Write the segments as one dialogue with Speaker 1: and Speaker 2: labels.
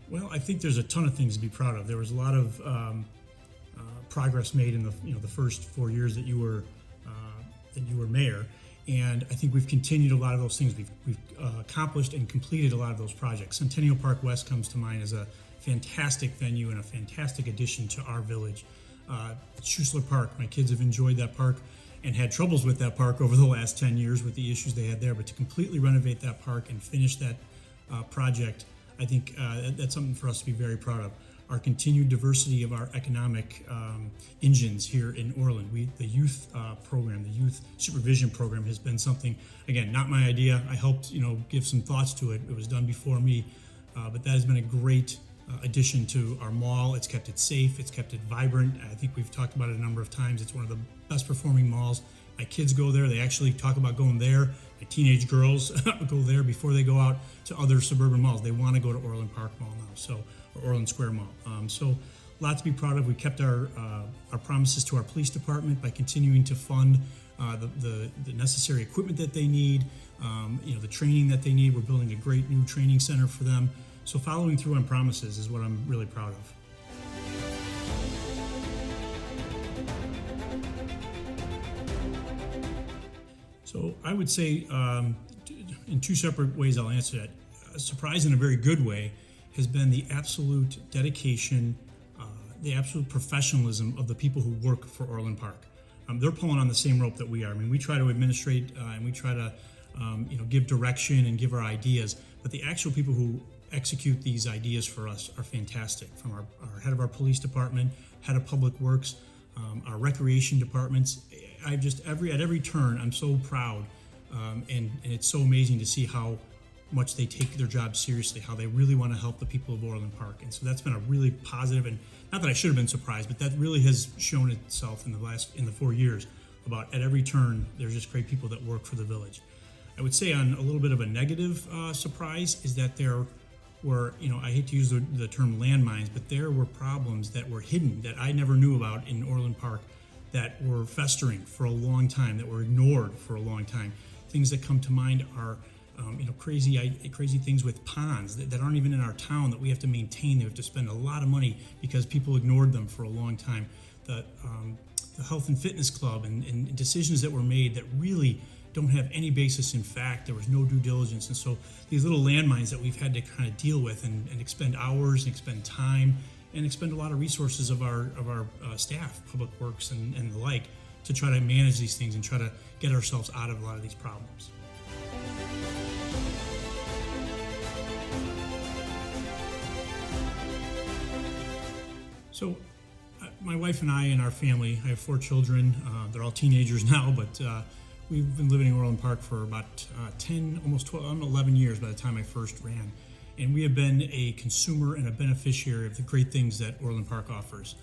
Speaker 1: Well, I think there's a ton of things to be proud of. There was a lot of progress made in the first 4 years that you were mayor, and I think we've continued a lot of those things. We've accomplished and completed a lot of those projects. Centennial Park West comes to mind as a fantastic venue and a fantastic addition to our village. Schuessler Park, my kids have enjoyed that park and had troubles with that park over the last 10 years with the issues they had there. But to completely renovate that park and finish that project, I think that's something for us to be very proud of. Our continued diversity of our economic engines here in Orland. The youth program, the youth supervision program has been something, again, not my idea. I helped, give some thoughts to it. It was done before me, but that has been a great addition to our mall. It's kept it safe. It's kept it vibrant. I think we've talked about it a number of times. It's one of the best performing malls. My kids go there. They actually talk about going there. My teenage girls go there before they go out to other suburban malls. They want to go to Orland Park Mall now, or Orland Square Mall. So, lots to be proud of. We kept our promises to our police department by continuing to fund the necessary equipment that they need, the training that they need. We're building a great new training center for them. So, following through on promises is what I'm really proud of. So I would say in two separate ways I'll answer that. A surprise in a very good way has been the absolute dedication, the absolute professionalism of the people who work for Orland Park. They're pulling on the same rope that we are. I mean, we try to administrate and we try to give direction and give our ideas, but the actual people who execute these ideas for us are fantastic. From our head of our police department, head of public works, our recreation departments. At every turn, I'm so proud, and it's so amazing to see how much they take their job seriously, how they really want to help the people of Orland Park. And so that's been a really positive, and not that I should have been surprised, but that really has shown itself in the 4 years. About at every turn, there's just great people that work for the village. I would say on a little bit of a negative surprise is that there were, I hate to use the term landmines, but there were problems that were hidden that I never knew about in Orland Park that were festering for a long time, that were ignored for a long time. Things that come to mind are, crazy things with ponds that aren't even in our town that we have to maintain. They have to spend a lot of money because people ignored them for a long time. The health and fitness club and decisions that were made that really don't have any basis in fact. There was no due diligence. And so these little landmines that we've had to kind of deal with and expend hours and expend time and expend a lot of resources of our staff, public works and the like, to try to manage these things and try to get ourselves out of a lot of these problems. So my wife and I and our family, I have 4 children. They're all teenagers now, but we've been living in Orland Park for about 10, almost 12, 11 years by the time I first ran. And we have been a consumer and a beneficiary of the great things that Orland Park offers.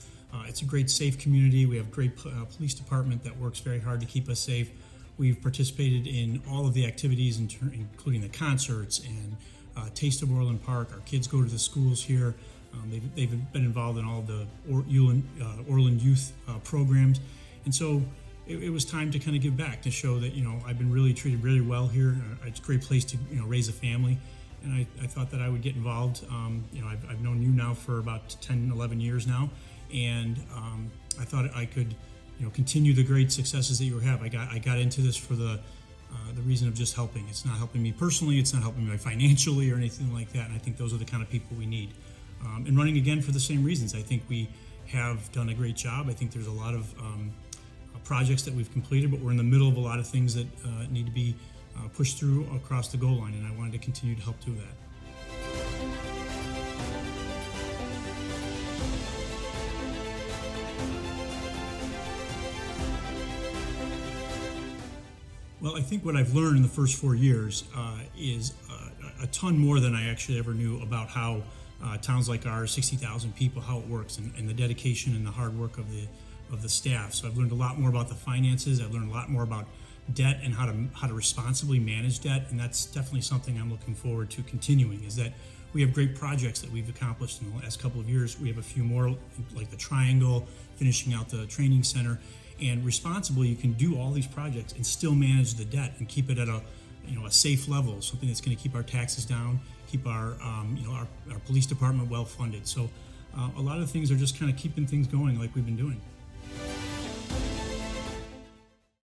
Speaker 1: It's a great, safe community. We have a great police department that works very hard to keep us safe. We've participated in all of the activities, including the concerts and Taste of Orland Park. Our kids go to the schools here. They've been involved in all of the Orland youth programs. And so it was time to kind of give back, to show that, I've been really treated really well here. It's a great place to, raise a family. And I thought that I would get involved. I've known you now for about 10, 11 years now. And I thought I could, continue the great successes that you have. I got into this for the reason of just helping. It's not helping me personally. It's not helping me financially or anything like that. And I think those are the kind of people we need. And running again for the same reasons. I think we have done a great job. I think there's a lot of projects that we've completed, but we're in the middle of a lot of things that need to be pushed through across the goal line, and I wanted to continue to help do that. Well, I think what I've learned in the first 4 years is a ton more than I actually ever knew about how towns like ours, 60,000 people, how it works, and the dedication and the hard work of the staff. So I've learned a lot more about the finances. I've learned a lot more about debt and how to responsibly manage debt, and that's definitely something I'm looking forward to continuing. Is that we have great projects that we've accomplished in the last couple of years. We have a few more, like the Triangle, finishing out the training center, and responsibly you can do all these projects and still manage the debt and keep it at a safe level, something that's going to keep our taxes down, keep our our police department well funded. So a lot of things are just kind of keeping things going like we've been doing.